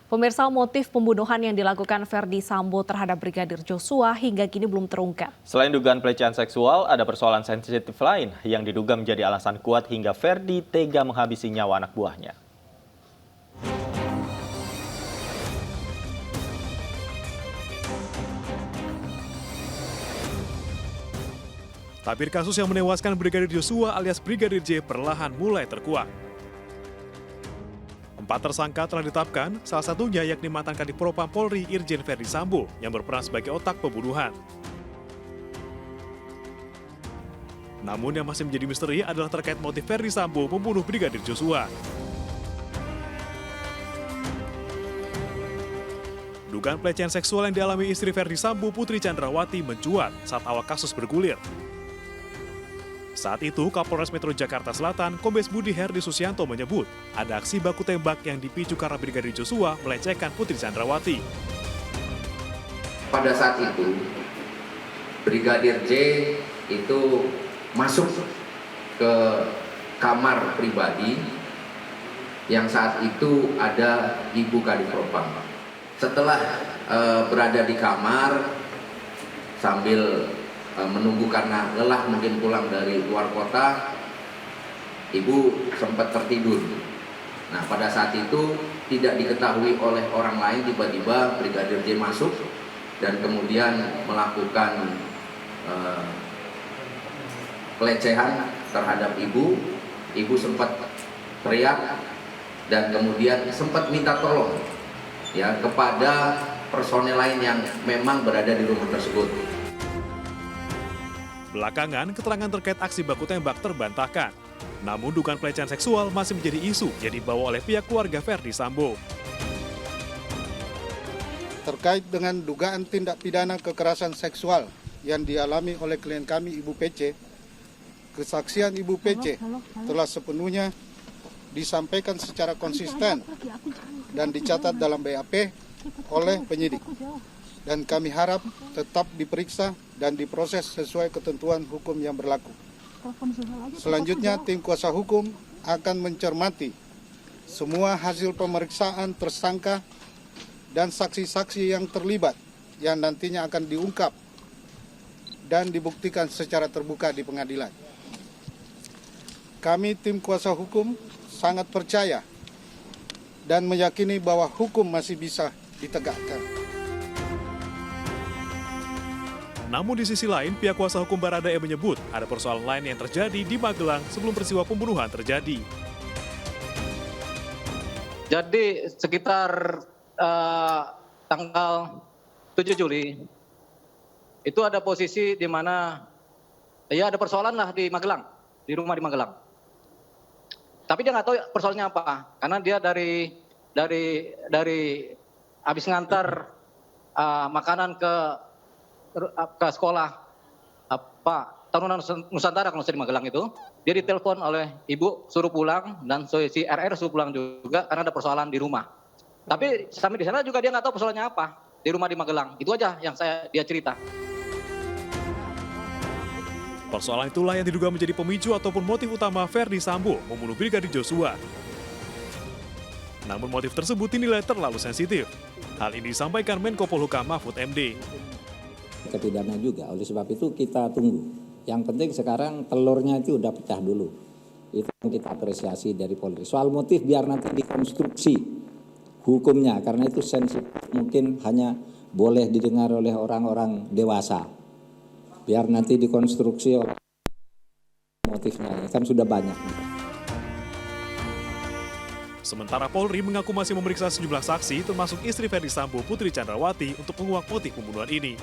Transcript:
Pemirsa, motif pembunuhan yang dilakukan Ferdi Sambo terhadap Brigadir Joshua hingga kini belum terungkap. Selain dugaan pelecehan seksual, ada persoalan sensitif lain yang diduga menjadi alasan kuat hingga Ferdi tega menghabisi nyawa anak buahnya. Tabir kasus yang menewaskan Brigadir Joshua alias Brigadir J perlahan mulai terkuak. 4 tersangka telah ditetapkan, salah satunya yakni mantan Kadif Propam Polri Irjen Ferdi Sambo yang berperan sebagai otak pembunuhan. Namun yang masih menjadi misteri adalah terkait motif Ferdi Sambo membunuh Brigadir Joshua. Dugaan pelecehan seksual yang dialami istri Ferdi Sambo, Putri Chandrawati, mencuat saat awal kasus bergulir. Saat itu, Kapolres Metro Jakarta Selatan, Kombes Budi Herdi Susianto menyebut ada aksi baku tembak yang dipicu karena Brigadir Joshua melecehkan Putri Chandrawati. Pada saat itu, Brigadir J itu masuk ke kamar pribadi yang saat itu ada Ibu Kadif Propam. Setelah berada di kamar sambil menunggu karena lelah mungkin pulang dari luar kota, ibu sempat tertidur. Nah, pada saat itu tidak diketahui oleh orang lain, tiba-tiba Brigadir J masuk dan kemudian melakukan pelecehan terhadap ibu. Ibu sempat teriak dan kemudian sempat minta tolong ya kepada personel lain yang memang berada di rumah tersebut. Belakangan, keterangan terkait aksi baku tembak terbantahkan. Namun dugaan pelecehan seksual masih menjadi isu yang dibawa oleh pihak keluarga Ferdi Sambo. Terkait dengan dugaan tindak pidana kekerasan seksual yang dialami oleh klien kami, Ibu PC, kesaksian Ibu PC telah sepenuhnya disampaikan secara konsisten dan dicatat dalam BAP oleh penyidik. Dan kami harap tetap diperiksa dan diproses sesuai ketentuan hukum yang berlaku. Selanjutnya, tim kuasa hukum akan mencermati semua hasil pemeriksaan tersangka dan saksi-saksi yang terlibat yang nantinya akan diungkap dan dibuktikan secara terbuka di pengadilan. Kami tim kuasa hukum sangat percaya dan meyakini bahwa hukum masih bisa ditegakkan. Namun di sisi lain, pihak kuasa hukum Baradae menyebut ada persoalan lain yang terjadi di Magelang sebelum peristiwa pembunuhan terjadi. Jadi sekitar tanggal 7 Juli, itu ada posisi di mana ya ada persoalan lah di Magelang, di rumah di Magelang. Tapi dia nggak tahu persoalannya apa, karena dia dari habis ngantar makanan ke sekolah Tarunan Nusantara kalau di Magelang itu, dia ditelepon oleh ibu suruh pulang dan si RR suruh pulang juga karena ada persoalan di rumah. Tapi sampai di sana juga dia nggak tahu persoalannya apa di rumah di Magelang. Itu aja yang dia cerita. Persoalan itulah yang diduga menjadi pemicu ataupun motif utama Ferdi Sambo membunuh Brigadir Joshua. Namun motif tersebut dinilai terlalu sensitif. Hal ini disampaikan Menko Polhukam Mahfud MD. Kepidana juga, oleh sebab itu kita tunggu. Yang penting sekarang telurnya itu udah pecah dulu. Itu yang kita apresiasi dari Polri. Soal motif biar nanti dikonstruksi hukumnya, karena itu sensitif, mungkin hanya boleh didengar oleh orang-orang dewasa. Biar nanti dikonstruksi oleh motifnya, kan sudah banyak. Sementara Polri mengaku masih memeriksa sejumlah saksi termasuk istri Ferdi Sambo, Putri Chandrawati untuk menguak motif pembunuhan ini.